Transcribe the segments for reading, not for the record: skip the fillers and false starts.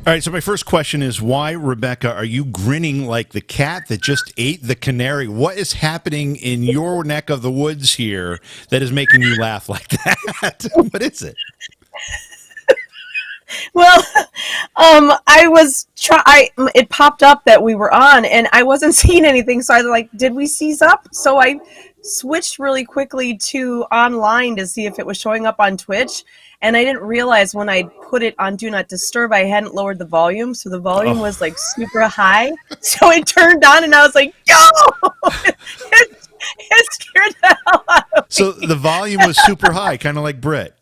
All right, so my first question is why, Rebecca, are you grinning like the cat that just ate the canary? What is happening in your neck of the woods here that is making you laugh like that? What is it? Well, it popped up that we were on, and I wasn't seeing anything. So I was like, "Did we seize up?" So I switched really quickly to online to see if it was showing up on Twitch, and I didn't realize when I put it on Do Not Disturb, I hadn't lowered the volume, so the volume was like super high. So it turned on, and I was like, "Yo!" It scared the hell out of me. So the volume was super high, kind of like Britt.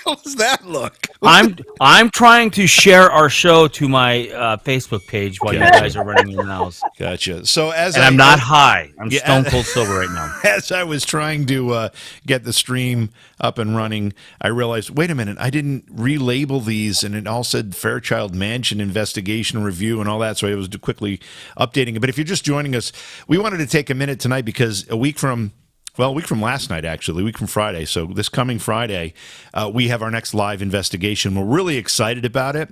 How does that look? I'm trying to share our show to my Facebook page while you guys are running your mouths. Gotcha. So I'm not high. I'm stone cold sober right now. As I was trying to get the stream up and running, I realized, wait a minute, I didn't relabel these, and it all said Fairchild Mansion investigation review and all that, so I was quickly updating it. But if you're just joining us, we wanted to take a minute tonight because a week from last night, actually, a week from Friday. So this coming Friday, we have our next live investigation. We're really excited about it.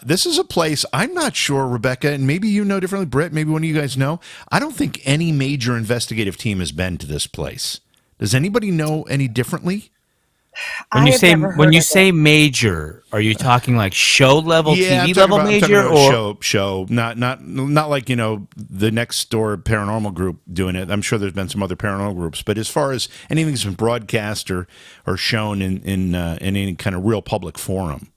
This is a place, I'm not sure, Rebecca, and maybe you know differently, Britt, maybe one of you guys know. I don't think any major investigative team has been to this place. Does anybody know any differently? When you say major, are you talking like show level, TV level major, or show? Not like the next door paranormal group doing it. I'm sure there's been some other paranormal groups, but as far as anything that's been broadcast or shown in any kind of real public forum,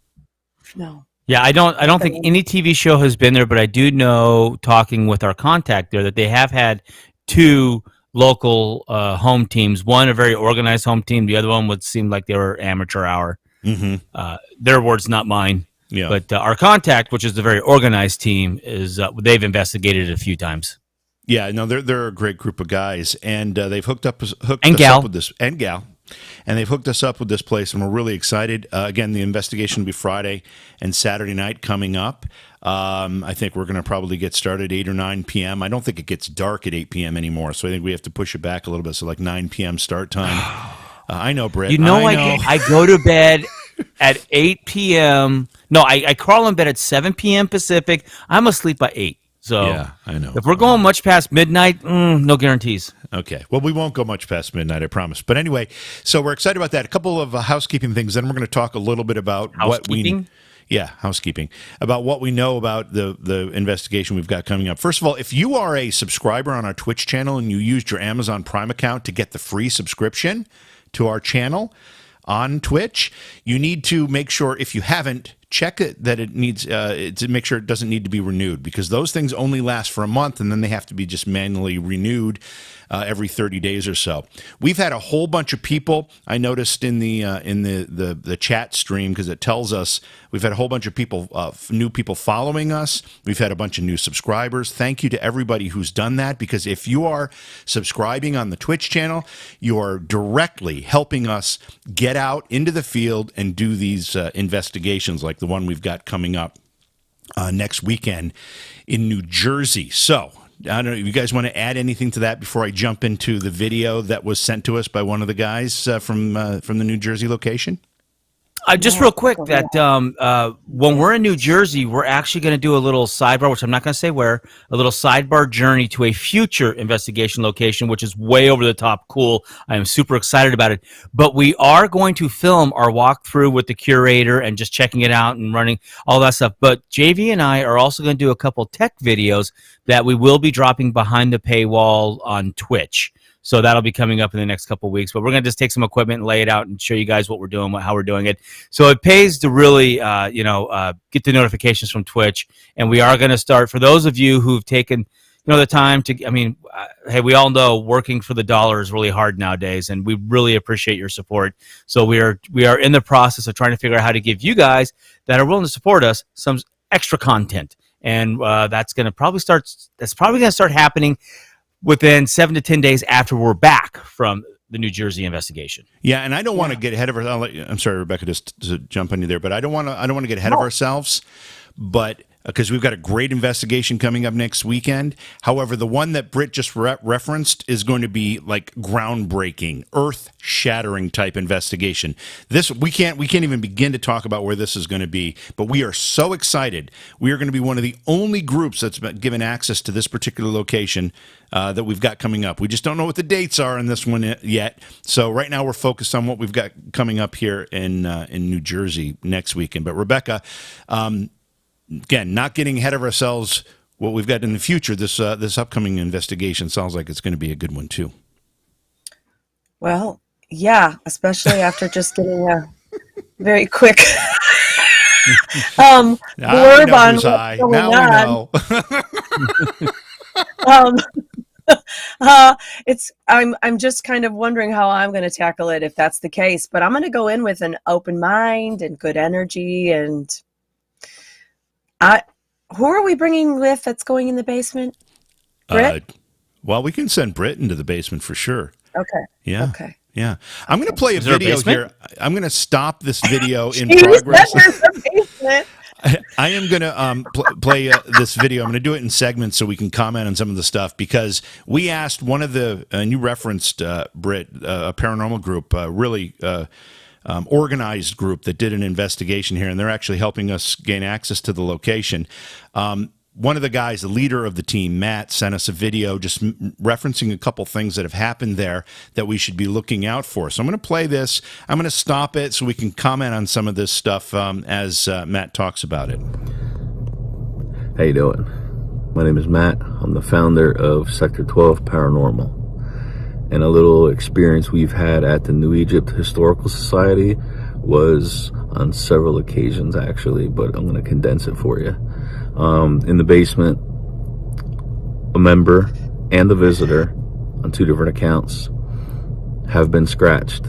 no. Yeah, I don't think any TV show has been there, but I do know, talking with our contact there, that they have had two local home teams. One, a very organized home team. The other one would seem like they were amateur hour. Mm-hmm. Their words, not mine. Yeah. But our contact, which is the very organized team, is they've investigated it a few times. Yeah, no, they're a great group of guys, and they've hooked us up with this, and gal. And they've hooked us up with this place, and we're really excited. Again, the investigation will be Friday and Saturday night coming up. I think we're going to probably get started 8 or 9 p.m. I don't think it gets dark at 8 p.m. anymore, so I think we have to push it back a little bit, so like 9 p.m. start time. I know, Britt. I go to bed at 8 p.m. No, I crawl in bed at 7 p.m. Pacific. I'm asleep by 8. So yeah, I know. If we're going much past midnight, no guarantees. Okay. Well, we won't go much past midnight, I promise. But anyway, so we're excited about that. A couple of housekeeping things. Then we're going to talk a little bit about housekeeping. Housekeeping. About what we know about the investigation we've got coming up. First of all, if you are a subscriber on our Twitch channel and you used your Amazon Prime account to get the free subscription to our channel on Twitch, you need to make sure, if you haven't, check it that it needs to make sure it doesn't need to be renewed, because those things only last for a month and then they have to be just manually renewed every 30 days or so. We've had a whole bunch of people, I noticed in the chat stream, because it tells us we've had a whole bunch of people, new people following us. We've had a bunch of new subscribers. Thank you to everybody who's done that, because if you are subscribing on the Twitch channel, you are directly helping us get out into the field and do these investigations like the one we've got coming up next weekend in New Jersey. So I don't know if you guys want to add anything to that before I jump into the video that was sent to us by one of the guys from the New Jersey location. Just real quick, that when we're in New Jersey, we're actually going to do a little sidebar, which I'm not going to say where, a little sidebar journey to a future investigation location, which is way over the top cool. I am super excited about it. But we are going to film our walkthrough with the curator and just checking it out and running all that stuff. But JV and I are also going to do a couple tech videos that we will be dropping behind the paywall on Twitch. So that'll be coming up in the next couple of weeks. But we're going to just take some equipment and lay it out and show you guys what we're doing, how we're doing it. So it pays to really, get the notifications from Twitch. And we are going to start, for those of you who've taken, the time to, hey, we all know working for the dollar is really hard nowadays, and we really appreciate your support. So we are in the process of trying to figure out how to give you guys that are willing to support us some extra content. And that's probably going to start happening within 7 to 10 days after we're back from the New Jersey investigation. Yeah, and I don't want to get ahead of ourselves. I'm sorry, Rebecca, just to jump on you there, but I don't want to get ahead of ourselves. But because we've got a great investigation coming up next weekend. However, the one that Britt just referenced is going to be like groundbreaking, earth-shattering type investigation. This we can't even begin to talk about where this is going to be, but we are so excited. We are going to be one of the only groups that's been given access to this particular location that we've got coming up. We just don't know what the dates are in this one yet. So right now we're focused on what we've got coming up here in New Jersey next weekend. But Rebecca, again, not getting ahead of ourselves. What we've got in the future, this upcoming investigation sounds like it's going to be a good one too. Well, yeah, especially after just getting a very quick blurb on what's going on. I'm just kind of wondering how I'm going to tackle it if that's the case. But I'm going to go in with an open mind and good energy. And who are we bringing with that's going in the basement? Britt? Well, we can send Britt into the basement for sure. Okay. Yeah. Okay. Yeah. I'm going to play a video here. I'm going to stop this video in Jeez, progress. there's a basement. I am going to play this video. I'm going to do it in segments so we can comment on some of the stuff, because we asked one of the, and you referenced, Britt, a paranormal group, really organized group that did an investigation here, and they're actually helping us gain access to the location. One of the guys, the leader of the team, Matt, sent us a video just referencing a couple things that have happened there that we should be looking out for. So I'm going to play this. I'm going to stop it so we can comment on some of this stuff as Matt talks about it. How you doing? My name is Matt. I'm the founder of Sector 12 Paranormal. And a little experience we've had at the New Egypt Historical Society was on several occasions, actually, but I'm going to condense it for you. In the basement, a member and a visitor on 2 different accounts have been scratched.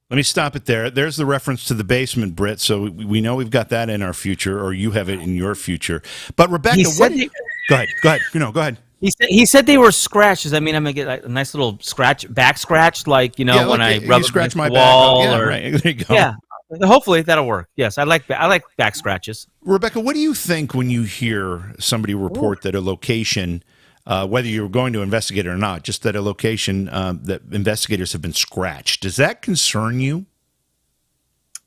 Let me stop it there. There's the reference to the basement, Britt. So we know we've got that in our future, or you have it in your future. But Rebecca, go ahead. Go ahead. He said they were scratched. Does that mean I'm gonna get a nice little back scratch, like when I rub scratch my wall? Back. Yeah, right. There you go. Yeah. Hopefully that'll work. Yes, I like back scratches. Rebecca, what do you think when you hear somebody report that a location, whether you're going to investigate it or not, just that a location that investigators have been scratched? Does that concern you?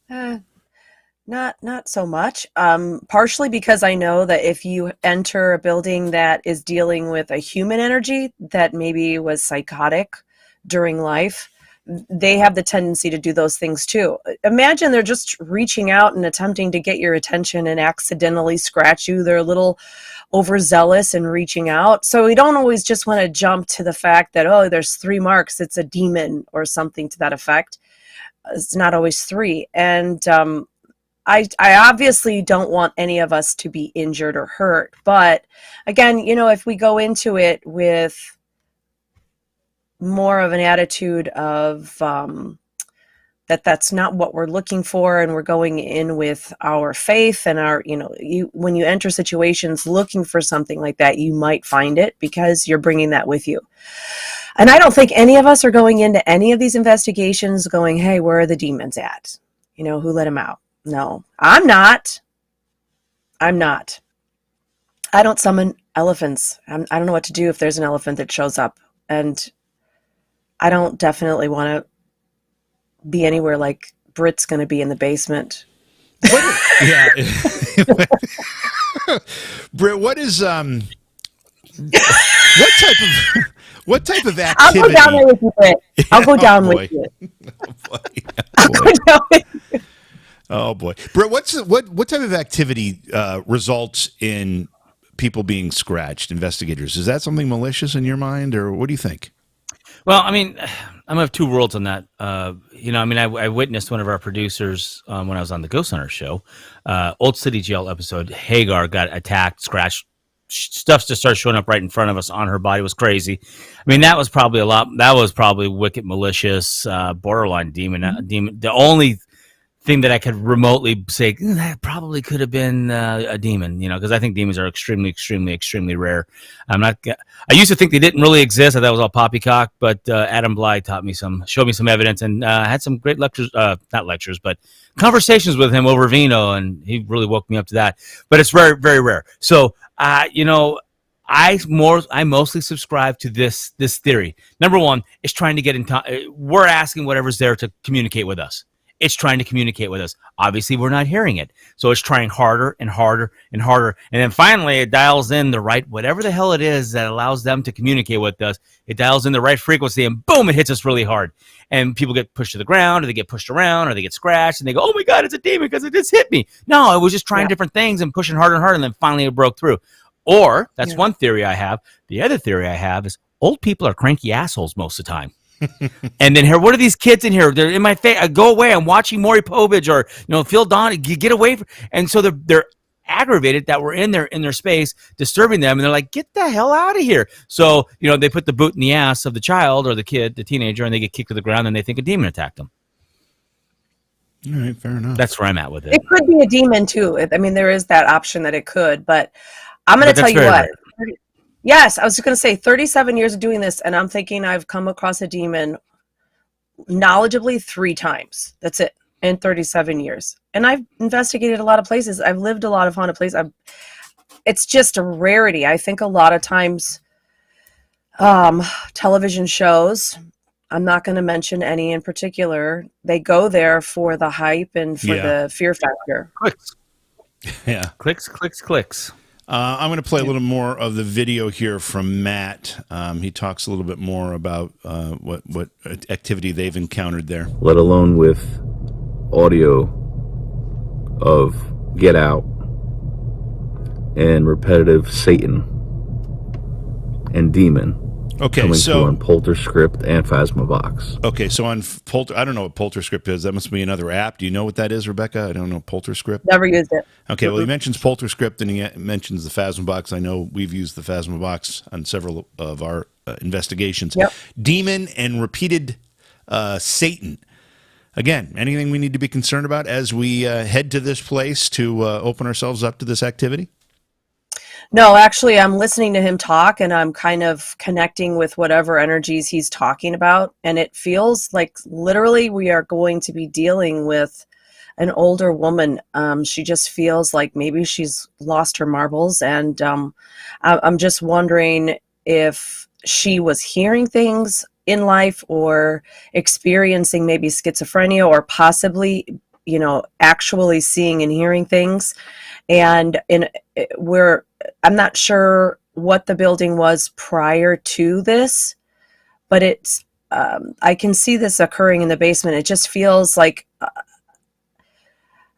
Not so much. Partially because I know that if you enter a building that is dealing with a human energy that maybe was psychotic during life, they have the tendency to do those things too. Imagine they're just reaching out and attempting to get your attention and accidentally scratch you. They're a little overzealous in reaching out. So we don't always just want to jump to the fact that, oh, there's 3 marks, it's a demon or something to that effect. It's not always 3. And I obviously don't want any of us to be injured or hurt. But again, if we go into it with more of an attitude of that's not what we're looking for, and we're going in with our faith and our, when you enter situations looking for something like that, you might find it because you're bringing that with you. And I don't think any of us are going into any of these investigations going, hey, where are the demons at? Who let them out? No, I'm not. I don't summon elephants. I don't know what to do if there's an elephant that shows up. And I don't definitely want to be anywhere like Britt's going to be in the basement. Yeah. Britt, what is what type of activity? I'll go down there with you, Britt. I'll go down with you. I'll go down with you. Oh boy, Britt, what type of activity results in people being scratched? Investigators, is that something malicious in your mind, or what do you think? Well, I mean, I'm of 2 worlds on that. I witnessed one of our producers when I was on the Ghost Hunter show, Old City Jail episode. Hagar got attacked, scratched. Stuff just started showing up right in front of us on her body. It was crazy. I mean, that was probably wicked, malicious, borderline demon. The only thing that I could remotely say that probably could have been a demon, because I think demons are extremely, extremely, extremely rare. I used to think they didn't really exist. I thought it was all poppycock, but Adam Bly showed me some evidence, and had some great lectures, not lectures, but conversations with him over vino, and he really woke me up to that. But it's very, very rare. So, I mostly subscribe to this theory. Number one is trying to get in. We're asking whatever's there to communicate with us. It's trying to communicate with us. Obviously, we're not hearing it. So it's trying harder and harder and harder. And then finally, it dials in the right, whatever the hell it is that allows them to communicate with us. It dials in the right frequency, and boom, it hits us really hard. And people get pushed to the ground, or they get pushed around, or they get scratched, and they go, oh my God, it's a demon because it just hit me. No, it was just trying different things and pushing harder and harder, and then finally it broke through. Or, that's one theory I have. The other theory I have is old people are cranky assholes most of the time. And then here, what are these kids in here? They're in my face. Go away. I'm watching Maury Povich or Phil Donahue. Get away and so they're aggravated that we're in their space, disturbing them, and they're like, get the hell out of here. So they put the boot in the ass of the child or the kid, the teenager, and they get kicked to the ground, and they think a demon attacked them. All right, fair enough. That's where I'm at with it. It could be a demon too. I mean, there is that option that it could, but I'm going to tell you what. Rare. Yes, I was just going to say 37 years of doing this, and I'm thinking I've come across a demon knowledgeably 3 times. That's it, in 37 years. And I've investigated a lot of places. I've lived a lot of haunted places. It's just a rarity. I think a lot of times television shows, I'm not going to mention any in particular, they go there for the hype and for the fear factor. Clicks. Yeah. Clicks. I'm going to play a little more of the video here from Matt. He talks a little bit more about what activity they've encountered there. Let alone with audio of Get Out and repetitive Satan and Demon. Okay, coming so on Polterscript and Phasmobox. Okay, so on I don't know what Polterscript is. That must be another app. Do you know what that is, Rebecca? I don't know Polterscript. Never used it. Okay, well, he mentions Polterscript and he mentions the Phasmobox. I know we've used the Phasmobox on several of our investigations. Yep. Demon and repeated Satan. Again, anything we need to be concerned about as we head to this place to open ourselves up to this activity? No, actually, I'm listening to him talk, and I'm kind of connecting with whatever energies he's talking about. And it feels like literally we are going to be dealing with an older woman. She just feels like maybe she's lost her marbles. And I'm just wondering if she was hearing things in life or experiencing maybe schizophrenia or possibly, actually seeing and hearing things. And I'm not sure what the building was prior to this, but it's I can see this occurring in the basement. It just feels like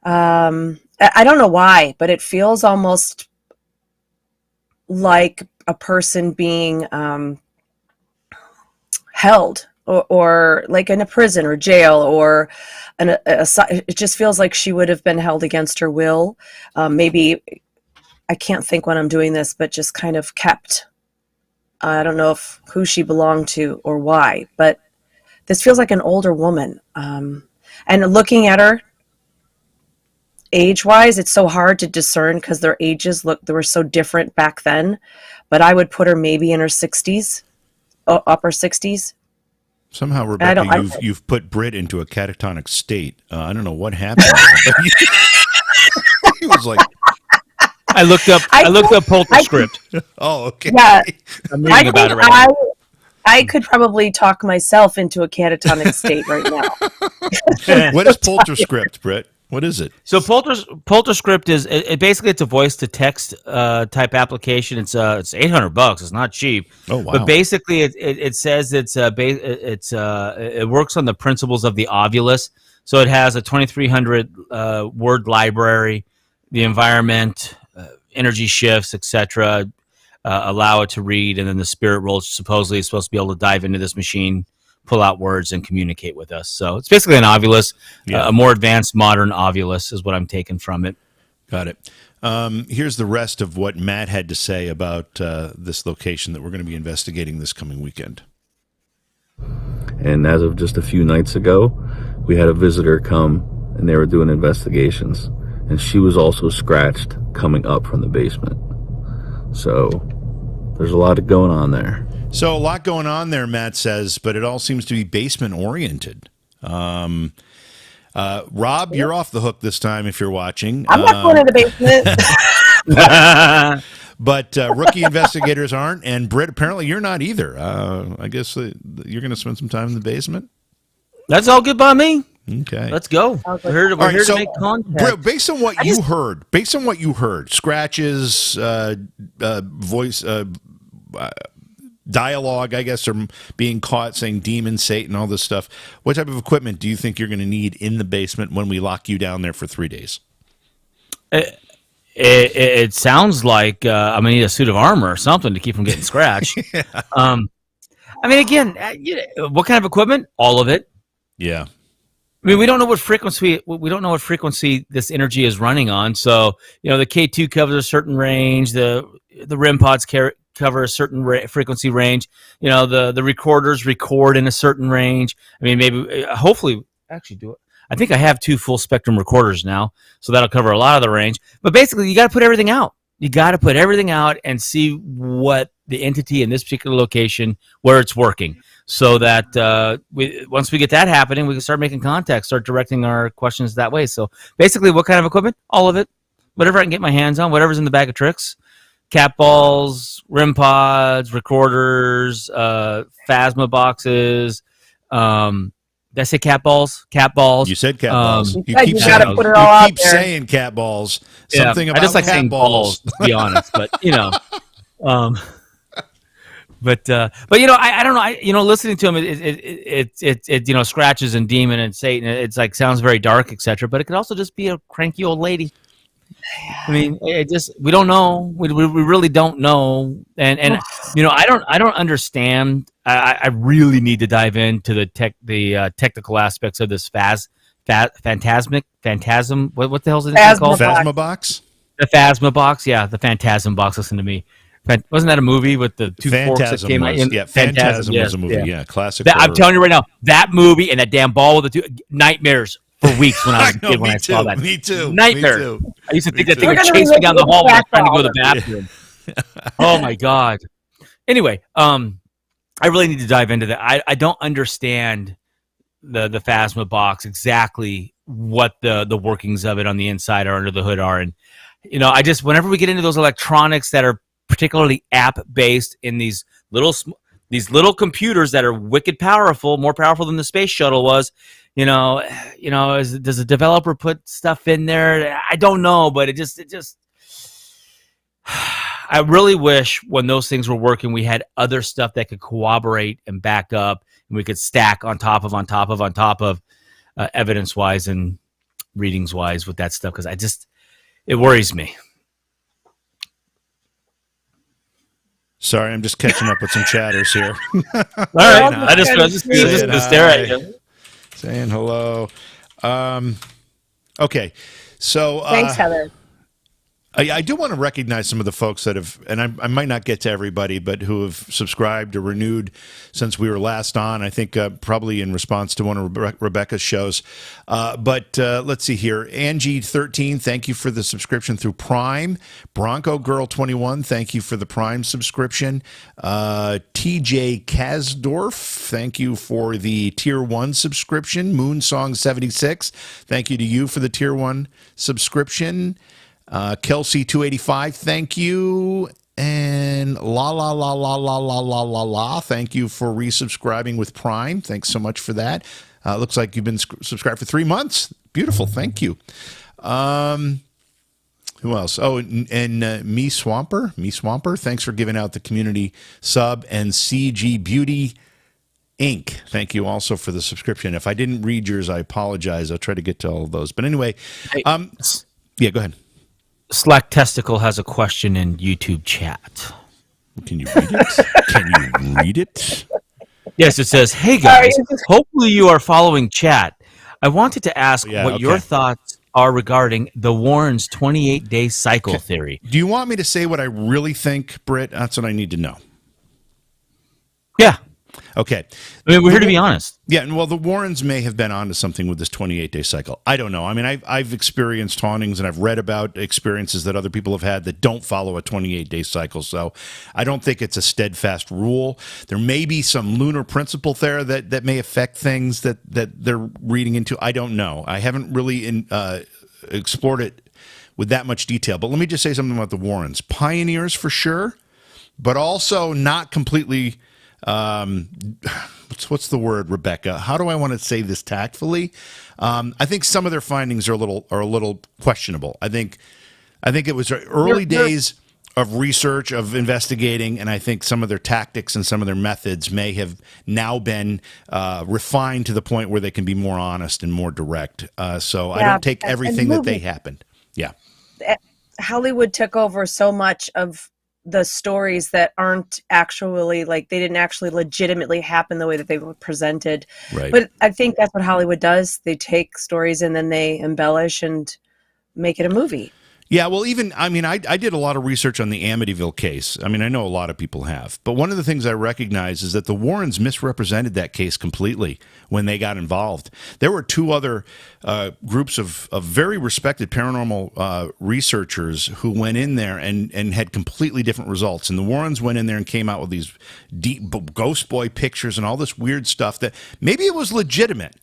I don't know why, but it feels almost like a person being held or like in a prison or jail or it just feels like she would have been held against her will. Maybe I can't think when I'm doing this, but just kind of kept. I don't know who she belonged to or why, but this feels like an older woman. And looking at her age-wise, it's so hard to discern because their ages they were so different back then. But I would put her maybe in her 60s, upper 60s. Somehow, Rebecca, you've put Britt into a catatonic state. I don't know what happened. He was like, I looked up Polterscript. Oh, okay. Yeah, I'm reading about it right now. I could probably talk myself into a catatonic state right now. What is Polterscript, Britt? What is it? So Polterscript is basically it's a voice to text type application. It's $800. It's not cheap. Oh wow! But basically, it says it works on the principles of the Ovilus. So it has a 2,300 word library, the environment, energy shifts, etc. Allow it to read, and then the spirit world supposedly is supposed to be able to dive into this machine, pull out words, and communicate with us. So it's basically an Ovilus, a more advanced, modern Ovilus is what I'm taking from it. Got it. Here's the rest of what Matt had to say about this location that we're going to be investigating this coming weekend. And as of just a few nights ago, we had a visitor come and they were doing investigations. And she was also scratched coming up from the basement. So there's a lot going on there. So a lot going on there, Matt says, but it all seems to be basement oriented. Rob, you're off the hook this time if you're watching. I'm not going to the basement. But rookie investigators aren't, and Britt, apparently you're not either. I guess you're going to spend some time in the basement. That's all good by me. Okay, let's go. We're here to make contact. Britt, based on what you heard, scratches, voice, dialogue, I guess, or being caught saying demon, Satan, all this stuff. What type of equipment do you think you're going to need in the basement when we lock you down there for 3 days? It sounds like I'm gonna need a suit of armor or something to keep from getting scratched. Yeah. I mean, again, what kind of equipment? All of it. Yeah. I mean, we don't know what frequency this energy is running on. So, the K2 covers a certain range. The REM pods cover a certain frequency range. The recorders record in a certain range. I mean, maybe, hopefully, actually do it. I think I have 2 full spectrum recorders now, so that'll cover a lot of the range. But basically, you got to put everything out. You got to put everything out and see what the entity in this particular location, where it's working, so that once we get that happening, we can start making contact, start directing our questions that way. So basically, what kind of equipment? All of it. Whatever I can get my hands on, whatever's in the bag of tricks. Cat balls, REM pods, recorders, Phasma boxes, did I say cat balls? Cat balls. You said cat balls. You keep saying cat balls. Something about I just like cat saying balls, to be honest. But I don't know. Listening to him, it scratches and demon and Satan. It's like sounds very dark, etc. But it could also just be a cranky old lady. I mean, we don't know. We really don't know. And I don't understand. I really need to dive into the technical aspects of this phantasm. What the hell is it called? Phasma box. The Phasma box. Yeah, the Phantasm box. Listen to me. Wasn't that a movie with the 2 forks that came out? Yeah, Phantasm was a movie. Yeah, classic. I'm telling you right now, that movie and that damn ball with the 2 nightmares for weeks when I was a kid when I saw that. Me too. Nightmare. Me too. I used to think that thing would chase me down the hall when I was trying to go to the bathroom. Oh my god. Anyway, I really need to dive into that. I don't understand the Phasma box, exactly what the workings of it on the inside or under the hood are. And I just, whenever we get into those electronics that are particularly app based in these little computers that are wicked powerful, more powerful than the space shuttle was, does a developer put stuff in there? I don't know, but it just I really wish when those things were working, we had other stuff that could corroborate and back up, and we could stack on top of evidence wise and readings wise with that stuff. Because it worries me. Sorry, I'm just catching up with some chatters here. All right, I just stare at you. Saying hello. Okay, so thanks, Heather. I do want to recognize some of the folks that have, and I might not get to everybody, but who have subscribed or renewed since we were last on. I think probably in response to one of Rebecca's shows. But let's see here. Angie13, thank you for the subscription through Prime. Bronco Girl 21, thank you for the Prime subscription. TJ Kasdorf, thank you for the Tier 1 subscription. Moonsong 76, thank you to you for the Tier 1 subscription. Kelsey 285, thank you. And la, thank you for resubscribing with Prime. Thanks so much for that. Looks like you've been subscribed for 3 months. Beautiful, thank you. Who else? Oh, and Me Swamper, thanks for giving out the community sub. And CG Beauty Inc., thank you also for the subscription. If I didn't read yours, I apologize. I'll try to get to all of those. But anyway, yeah, go ahead. Slack Testicle has a question in YouTube chat. Can you read it? Can you read it? Yes, it says, "Hey guys, hopefully you are following chat. I wanted to ask your thoughts are regarding the Warrens' 28-day cycle theory." Do you want me to say what I really think, Britt? That's what I need to know. Yeah. Okay. I mean, we're here to be honest. Yeah, and well, the Warrens may have been onto something with this 28-day cycle. I don't know. I mean, I've experienced hauntings, and I've read about experiences that other people have had that don't follow a 28-day cycle. So I don't think it's a steadfast rule. There may be some lunar principle there that may affect things that they're reading into. I don't know. I haven't really explored it with that much detail. But let me just say something about the Warrens. Pioneers for sure, but also not completely... what's the word, Rebecca? How do I want to say this tactfully? I think some of their findings are a little questionable. I think it was early days of research, of investigating, and I think some of their tactics and some of their methods may have now been refined to the point where they can be more honest and more direct. So I don't take everything that they happened. Yeah. Hollywood took over so much of the stories that aren't actually, like, they didn't actually legitimately happen the way that they were presented. Right. But I think that's what Hollywood does. They take stories and then they embellish and make it a movie. Yeah, well, I did a lot of research on the Amityville case. I mean, I know a lot of people have. But one of the things I recognize is that the Warrens misrepresented that case completely when they got involved. There were two other groups of very respected paranormal researchers who went in there and had completely different results. And the Warrens went in there and came out with these deep ghost boy pictures and all this weird stuff that maybe it was legitimate,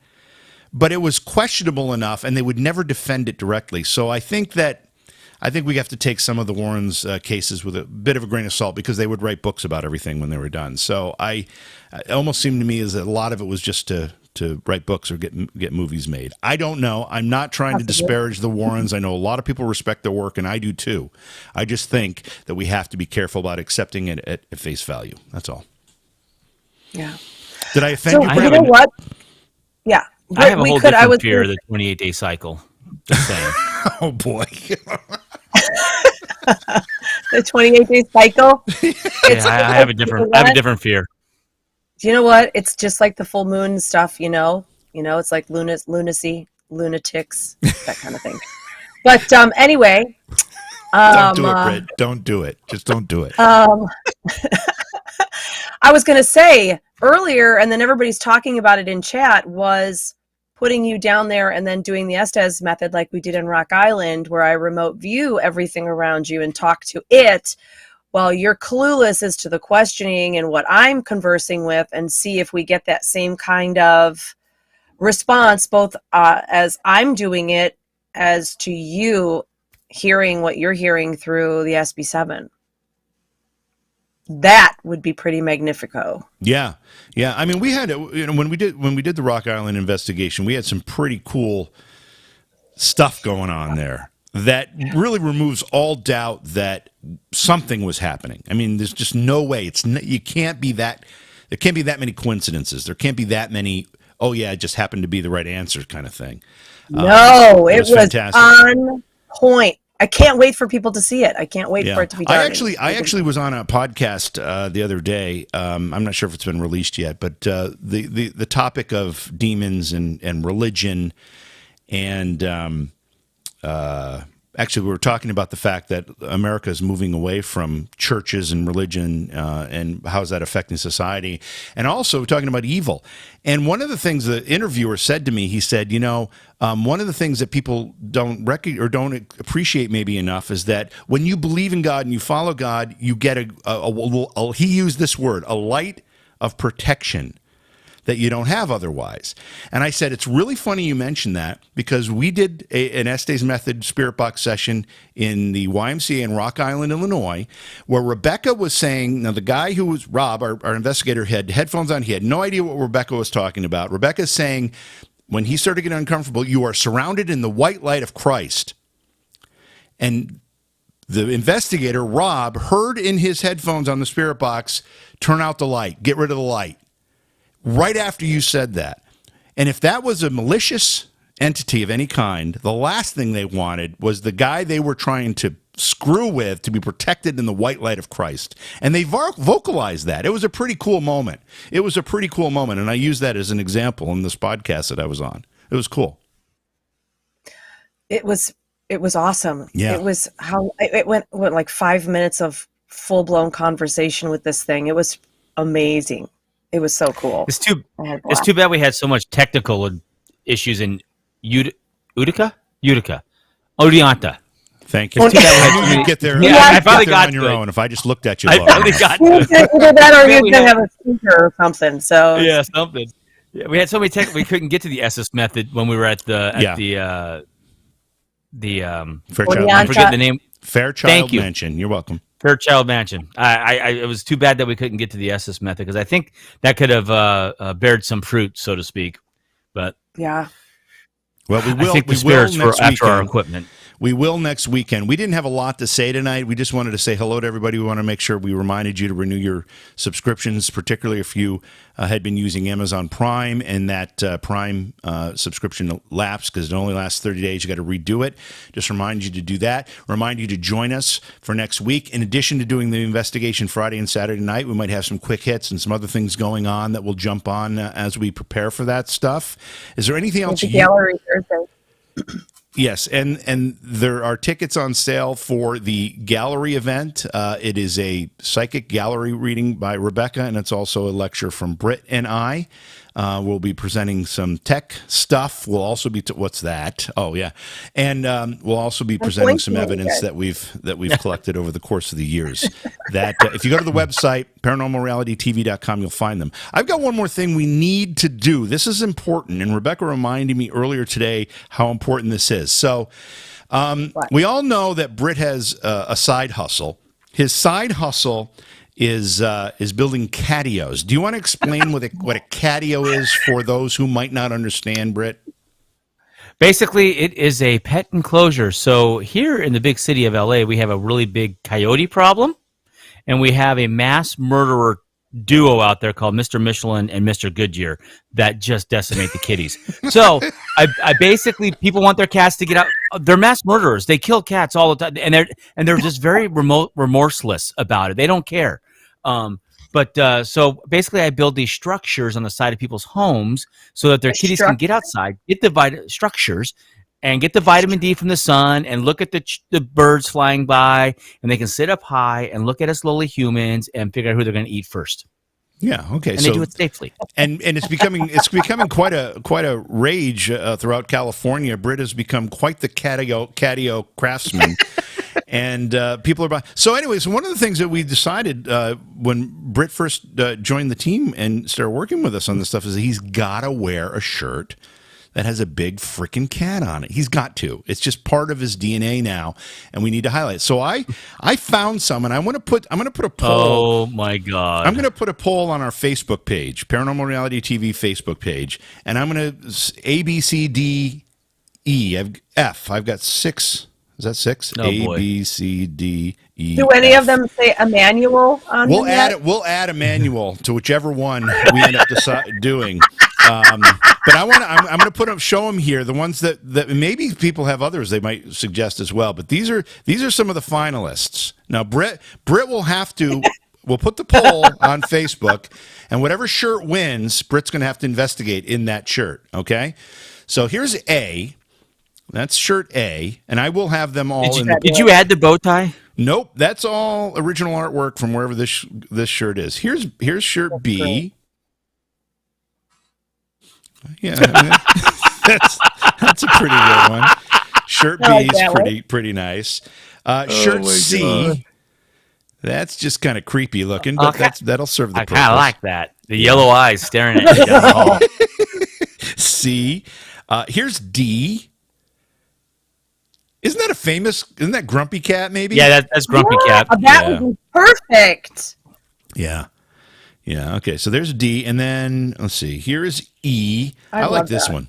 but it was questionable enough, and they would never defend it directly. So I think we have to take some of the Warrens' cases with a bit of a grain of salt, because they would write books about everything when they were done. So it almost seemed to me as a lot of it was just to write books or get movies made. I don't know. I'm not trying to disparage the Warrens. I know a lot of people respect their work, and I do too. I just think that we have to be careful about accepting it at face value. That's all. Yeah. Did I offend you, You know what? Yeah. I have a whole different fear of the 28-day cycle. Just saying. Oh, boy. The 28-day cycle. I have a different fear. Do you know what? It's just like the full moon stuff, you know? It's like lunacy, lunatics, that kind of thing. But anyway. Don't do it, Britt. Don't do it. Just don't do it. I was going to say earlier, and then everybody's talking about it in chat, was putting you down there and then doing the Estes method like we did in Rock Island, where I remote view everything around you and talk to it while you're clueless as to the questioning and what I'm conversing with, and see if we get that same kind of response, both as I'm doing it as to you hearing what you're hearing through the SB7. That would be pretty magnifico. Yeah. I mean, we had, when we did the Rock Island investigation, we had some pretty cool stuff going on there that really removes all doubt that something was happening. I mean, there's just no way. There can't be that many coincidences. There can't be that many, oh yeah, it just happened to be the right answer kind of thing. No, it was fantastic. On point. I can't wait for people to see it. I can't wait for it to be done. I actually was on a podcast the other day. I'm not sure if it's been released yet, but the topic of demons and religion, and actually we were talking about the fact that America is moving away from churches and religion, and how is that affecting society, and also talking about evil. And one of the things the interviewer said to me, he said, one of the things that people don't appreciate maybe enough is that when you believe in God and you follow God, you get he used this word, a light of protection that you don't have otherwise. And I said, it's really funny you mentioned that, because we did an Estes Method Spirit Box session in the YMCA in Rock Island, Illinois, where Rebecca was saying, now the guy who was Rob, our investigator, had headphones on. He had no idea what Rebecca was talking about. Rebecca's saying, when he started getting uncomfortable, you are surrounded in the white light of Christ. And the investigator, Rob, heard in his headphones on the Spirit Box, turn out the light, get rid of the light. Right after you said that. And if that was a malicious entity of any kind, the last thing they wanted was the guy they were trying to screw with to be protected in the white light of Christ. And they vocalized that. It was a pretty cool moment. And I used that as an example in this podcast that I was on. It was cool. It was awesome. Yeah. It was it went like 5 minutes of full-blown conversation with this thing. It was amazing. It was so cool. It's too bad we had so much technical issues in Utica. Odeonta. Thank you. It's too bad we had You'd get there. Yeah, I finally got on your own. If I just looked at you, I finally got to it. Either that or you didn't have a speaker or something. So Yeah, something. Yeah, we had so many we couldn't get to the SS method when we were at the Fairchild. I forget the name. Fairchild Mansion. You're welcome. Fairchild Mansion. It was too bad that we couldn't get to the SS method because I think that could have bared some fruit, so to speak. But yeah. Well, we will. I think the spirits were after our equipment. We will next weekend. We didn't have a lot to say tonight. We just wanted to say hello to everybody. We want to make sure we reminded you to renew your subscriptions, particularly if you had been using Amazon Prime and that Prime subscription lapsed because it only lasts 30 days. You got to redo it. Just remind you to do that. Remind you to join us for next week. In addition to doing the investigation Friday and Saturday night, we might have some quick hits and some other things going on that we'll jump on as we prepare for that stuff. Is there anything else? Gallery Thursday. Yes, and there are tickets on sale for the gallery event. It is a psychic gallery reading by Rebecca, and it's also a lecture from Britt and I. We'll be presenting some tech stuff. We'll also be what's that? Oh yeah, and we'll also be presenting some evidence that we've collected over the course of the years. That if you go to the website paranormalrealitytv.com, you'll find them. I've got one more thing we need to do. This is important, and Rebecca reminded me earlier today how important this is. So we all know that Britt has a side hustle. His side hustle is building catios. Do you want to explain what a catio is for those who might not understand, Britt? Basically, it is a pet enclosure. So here in the big city of LA, we have a really big coyote problem, and we have a mass murderer duo out there called Mr. Michelin and Mr. Goodyear that just decimate the kitties. So I basically, people want their cats to get out. They're mass murderers. They kill cats all the time, and they're just very remorseless about it. They don't care. So basically, I build these structures on the side of people's homes so that their kitties can get outside, get the structures, and get the vitamin D from the sun, and look at the birds flying by, and they can sit up high and look at us lowly humans and figure out who they're going to eat first. Yeah. Okay. And they do it safely. And it's becoming quite a rage throughout California. Britt has become quite the catio craftsman. And people are buying. So anyways, one of the things that we decided when Britt first joined the team and started working with us on this stuff is that he's got to wear a shirt that has a big freaking cat on it. He's got to. It's just part of his DNA now, and we need to highlight it. So I found some, and I'm going to put a poll. Oh my God! I'm going to put a poll on our Facebook page, Paranormal Reality TV Facebook page, and I'm going to A, B, C, D, E. F. I've got 6. Is that 6? Oh, A, boy. B, C, D, E. Do any F. of them say Emmanuel on We'll them add yet? it. We'll add Emmanuel to whichever one we end up doing. But I'm going to show them here the ones that maybe people have others they might suggest as well. But these are some of the finalists. Now Britt will have to. We'll put the poll on Facebook, and whatever shirt wins, Britt's going to have to investigate in that shirt. Okay, so here's A. That's shirt A, and I will have them all. Did you add the bow tie? Nope, that's all original artwork from wherever this shirt is. Here's shirt B. Yeah, that's a pretty good one. Shirt B is pretty nice. Shirt C. God. That's just kind of creepy looking, but that'll serve the purpose. I kind of like that. The yellow eyes staring at you down the hall. C. Here's D. Isn't that Grumpy Cat, maybe? Yeah, that's Grumpy Cat. That would be perfect. Yeah. Yeah, okay. So there's D, and then, let's see. Here is E. I like this one.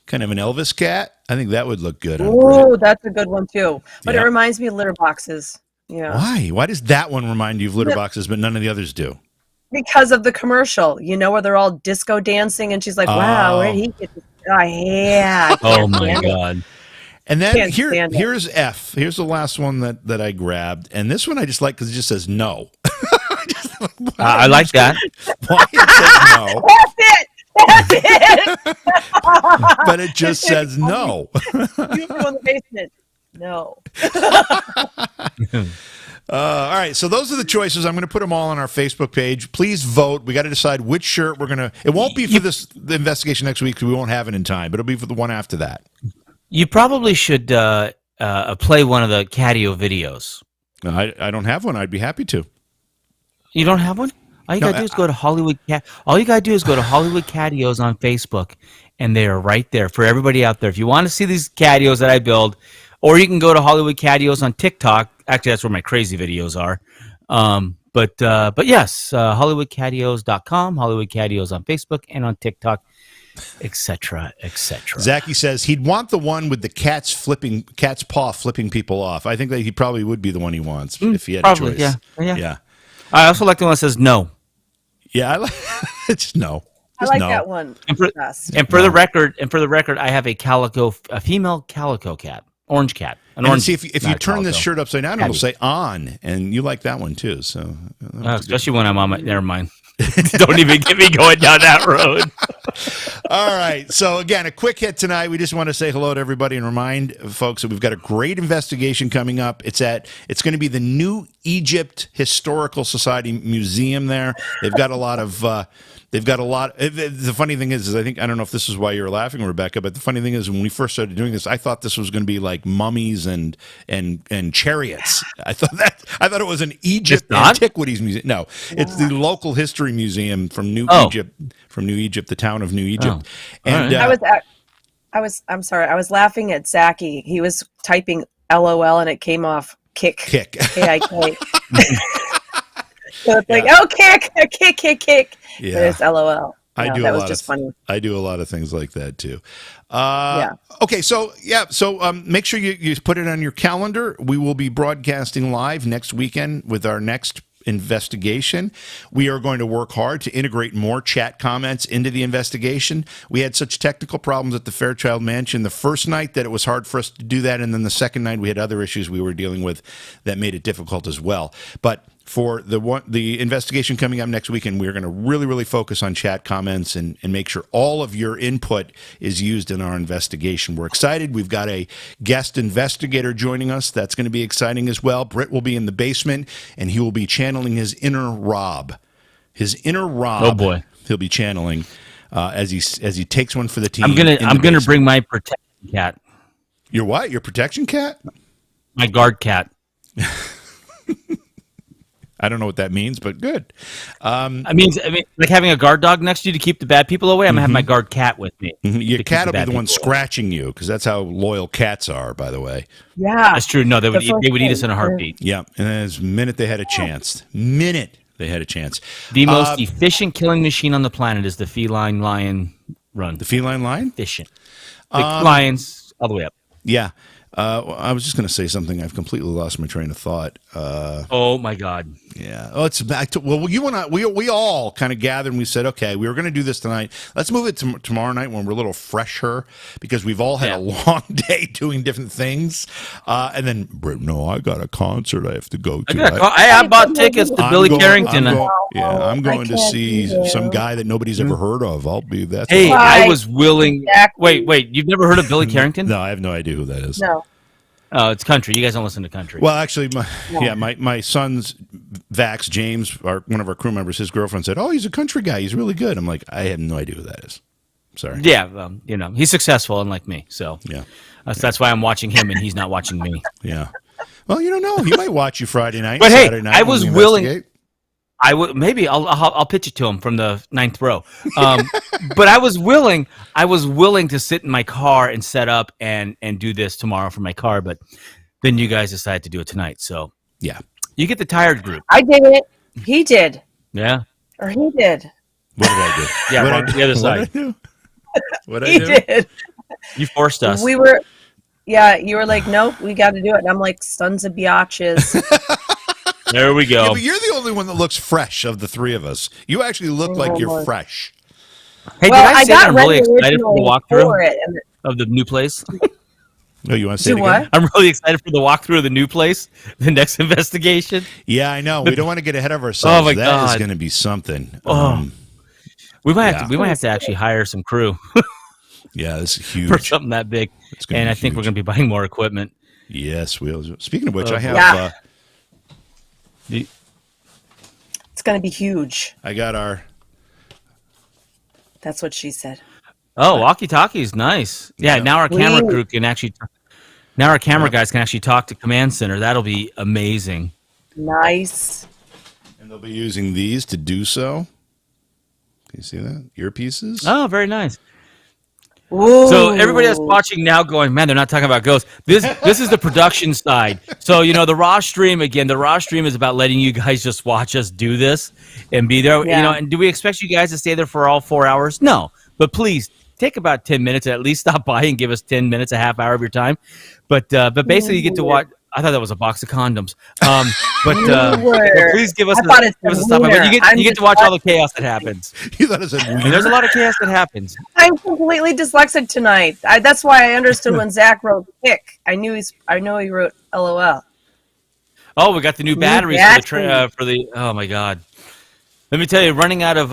Kind of an Elvis cat. I think that would look good on Britt. Oh, that's a good one, too. But it reminds me of litter boxes. Yeah. Why? Why does that one remind you of litter boxes, but none of the others do? Because of the commercial, where they're all disco dancing, and she's like, wow, where did he get this? Oh, yeah. Oh, my God. And then here's F. Here's the last one that I grabbed. And this one I just like because it just says no. I like that. Why it says no. That's it. But it just says no. You go in the basement. No. All right, so those are the choices. I'm going to put them all on our Facebook page. Please vote. We got to decide which shirt we're going to. It won't be for the investigation next week because we won't have it in time, but it'll be for the one after that. You probably should play one of the Catio videos. I don't have one. I'd be happy to. You don't have one? All you gotta do is go to Hollywood Cat. All you gotta do is go to Hollywood Catios on Facebook, and they are right there for everybody out there. If you want to see these Catios that I build, or you can go to Hollywood Catios on TikTok. Actually, that's where my crazy videos are. But yes, HollywoodCatios.com, Hollywood Catios on Facebook and on TikTok, etc., etc. Zachy says he'd want the one with the cat's paw flipping people off. I think that he probably would be the one he wants if he had a choice. Yeah. I also like the one that says no. Yeah, I like it's no. I like that one. And for the record, I have a female calico cat, orange cat. See if you turn this shirt upside down, it'll say on, and you like that one too. So especially when I'm on my. Never mind. Don't even get me going down that road. All right. So again, a quick hit tonight. We just want to say hello to everybody and remind folks that we've got a great investigation coming up. It's going to be the New Egypt Historical Society Museum there. They've got a lot of the funny thing is I don't know if this is why you're laughing, Rebecca, but the funny thing is when we first started doing this, I thought this was going to be like mummies and chariots. I thought it was an Egypt Antiquities Museum. No, it's the local history museum from New Egypt, the town of New Egypt. And I'm sorry. I was laughing at Zachy. He was typing LOL and it came off kick. K-I-K. So it's like, kick. Yeah. But it's LOL. That was just funny. I do a lot of things like that too. Okay, so make sure you put it on your calendar. We will be broadcasting live next weekend with our next investigation. We are going to work hard to integrate more chat comments into the investigation. We had such technical problems at the Fairchild Mansion the first night that it was hard for us to do that, and then the second night we had other issues we were dealing with that made it difficult as well. But for the investigation coming up next weekend, we're going to really, really focus on chat comments and make sure all of your input is used in our investigation. We're excited. We've got a guest investigator joining us. That's going to be exciting as well. Britt will be in the basement, and he will be channeling his inner Rob. Oh, boy. He'll be channeling as he takes one for the team. I'm gonna bring my protection cat. Your what? Your protection cat? My guard cat. I don't know what that means, but good. I mean, like having a guard dog next to you to keep the bad people away. I'm gonna have my guard cat with me. Mm-hmm. Your cat will be the one scratching you, because that's how loyal cats are, by the way. Yeah, that's true. No, they would eat us in a heartbeat. Yeah, and as minute they had a chance. The most efficient killing machine on the planet is the feline lion run. The feline lion? Efficient. The lions all the way up. Yeah. I was just going to say something. I've completely lost my train of thought. Oh my God! Yeah. Oh, it's back to you and I. We all kind of gathered and we said, okay, we were going to do this tonight. Let's move it to tomorrow night when we're a little fresher because we've all had a long day doing different things. And then, Britt, no, I got a concert I have to go to. I bought tickets to Billy Carrington. I'm going to see some guy that nobody's ever heard of. I'll be that. Hey, I was willing. Exactly. Wait, you've never heard of Billy Carrington? No, I have no idea who that is. No. Oh, it's country. You guys don't listen to country. Well, actually, my son's Vax, James, one of our crew members, his girlfriend said, "Oh, he's a country guy. He's really good." I'm like, I have no idea who that is. Sorry. Yeah, he's successful, unlike me. So yeah, that's why I'm watching him and he's not watching me. Yeah. Well, you don't know. He might watch you Friday night. But Saturday night I was willing. Maybe I'll pitch it to him from the 9th row. But I was willing to sit in my car and set up and do this tomorrow for my car. But then you guys decided to do it tonight. So yeah, you get the tired group. I did it. He did. Yeah. Or he did. What did I do? Yeah, on the other side. What did I do? He did. You forced us. You were like, nope, we got to do it. And I'm like, sons of biatches. There we go. Yeah, but you're the only one that looks fresh of the three of us. You actually look like you're fresh. Hey, did I say that I'm really excited for the walkthrough of the new place? No, you want to say it again? What? I'm really excited for the walkthrough of the new place, the next investigation. Yeah, I know. We don't want to get ahead of ourselves. Oh my God. That is going to be something. We might have to actually hire some crew. Yeah, this is huge. For something that big. And I think we're going to be buying more equipment. Yes, we will. Speaking of which, I have It's going to be huge. I got our. That's what she said. Oh, walkie-talkie is nice. Yeah, now our camera crew can actually. Now our camera guys can actually talk to Command Center. That'll be amazing. Nice. And they'll be using these to do so. Can you see that? Earpieces? Oh, very nice. Ooh. So everybody that's watching now going, man, they're not talking about ghosts. This is the production side. So, the raw stream, again, the raw stream is about letting you guys just watch us do this and be there. Yeah. And do we expect you guys to stay there for all 4 hours? No. But please take about 10 minutes, at least stop by and give us 10 minutes, a half hour of your time. But basically you get to watch. I thought that was a box of condoms. But please give us a stop. But you get to watch all the chaos that happens. You thought it was and there's a lot of chaos that happens. I'm completely dyslexic tonight. That's why I understood when Zach wrote "kick." I know he wrote "LOL." Oh, we got the new batteries for the. Oh my God! Let me tell you, running out of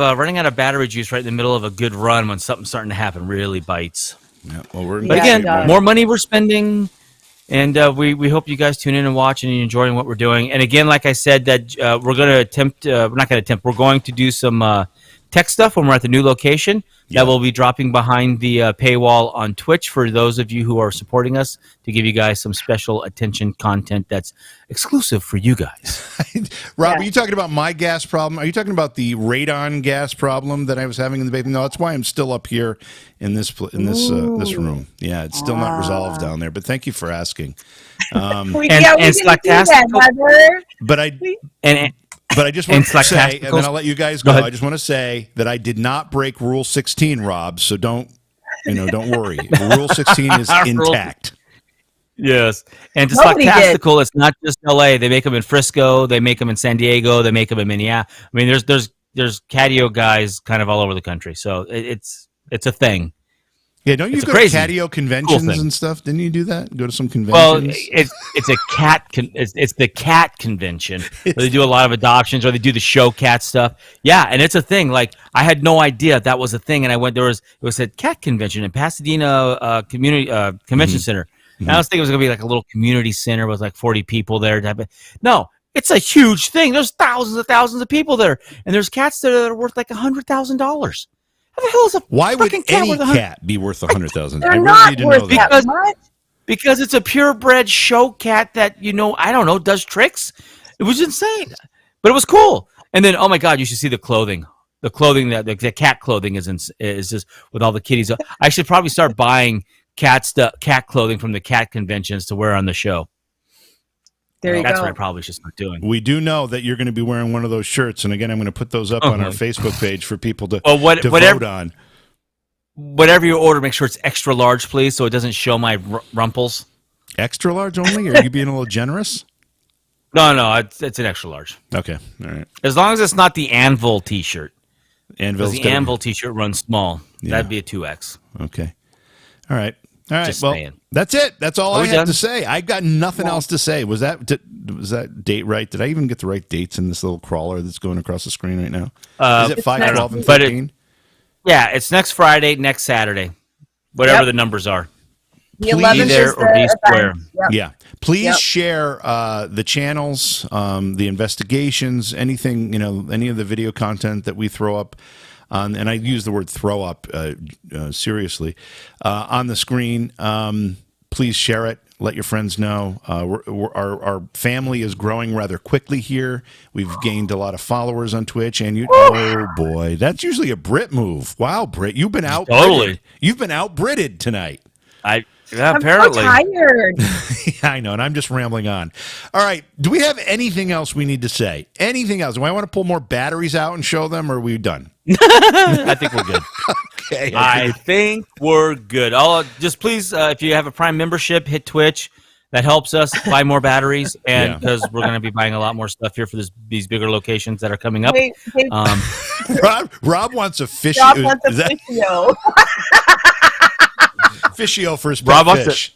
battery juice right in the middle of a good run when something's starting to happen really bites. Yeah, well, but again, more money we're spending. And we hope you guys tune in and watch and you're enjoying what we're doing. And again, like I said, that we're going to attempt. We're not going to attempt. We're going to do some tech stuff when we're at the new location. That will be dropping behind the paywall on Twitch for those of you who are supporting us to give you guys some special attention content that's exclusive for you guys. Rob, are you talking about my gas problem? Are you talking about the radon gas problem that I was having in the basement? No, that's why I'm still up here in this room. Yeah, it's still not resolved down there. But thank you for asking. We Slack But I just want to say, and then I'll let you guys go. I just want to say that I did not break Rule 16, Rob. So don't worry. Rule 16 is intact. Yes, and to Slacktastical, it's not just LA. They make them in Frisco. They make them in San Diego. They make them in Minneapolis. I mean, there's catio guys kind of all over the country. So it's a thing. Yeah, don't you go to catio conventions and stuff? Didn't you do that? Go to some conventions? Well, it's a cat. It's the cat convention. Where they do a lot of adoptions, or they do the show cat stuff. Yeah, and it's a thing. Like I had no idea that was a thing, and I went. It was a cat convention in Pasadena Community Convention Center. And I was thinking it was gonna be like a little community center with like 40 people there. No, it's a huge thing. There's thousands of people there, and there's cats there that are worth like $100,000. How the hell is a Why would any cat be worth $100,000? I really need to know that. Because it's a purebred show cat that, I don't know, does tricks. It was insane. But it was cool. And then, oh my God, you should see the clothing. The clothing, the cat clothing is just with all the kitties. I should probably start buying cat clothing from the cat conventions to wear on the show. There you go. That's what I probably should start doing. We do know that you're going to be wearing one of those shirts, and again, I'm going to put those up on our Facebook page for people to vote on. Whatever you order, make sure it's extra large, please, so it doesn't show my rumples. Extra large only? Are you being a little generous? No, it's an extra large. Okay, all right. As long as it's not the Anvil T-shirt. Because the Anvil T-shirt runs small. Yeah. That'd be a 2X. Okay. All right. Just well, saying. That's it. That's all I had to say. I got nothing else to say. Was that date right? Did I even get the right dates in this little crawler that's going across the screen right now? Is it 5, 12, and 13? Yeah, it's next Friday, next Saturday, whatever the numbers are. The 11th there or be square. Yep. Yeah. Please share the channels, the investigations, anything, any of the video content that we throw up. And I use the word throw up seriously on the screen. Please share it. Let your friends know. Our family is growing rather quickly here. We've gained a lot of followers on Twitch. And oh boy, that's usually a Britt move. Wow, Britt, you've been out. Totally. You've been out Britted tonight. Apparently. I'm so tired. I know, and I'm just rambling on. All right, do we have anything else we need to say? Anything else? Do I want to pull more batteries out and show them, or are we done? I think we're good. Okay. I think we're good. Just please, if you have a Prime membership, hit Twitch. That helps us buy more batteries, and because we're going to be buying a lot more stuff here for these bigger locations that are coming up. Hey. Rob wants a fish. Rob wants a fishio. Fishio for his pet fish.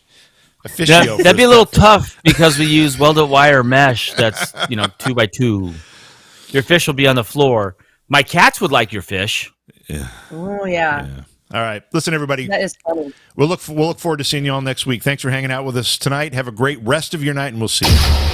That'd be a little tough because we use welded wire mesh that's 2x2. Your fish will be on the floor. My cats would like your fish. Yeah. Oh yeah. All right. Listen, everybody. That is funny. We'll look forward to seeing you all next week. Thanks for hanging out with us tonight. Have a great rest of your night, and we'll see you.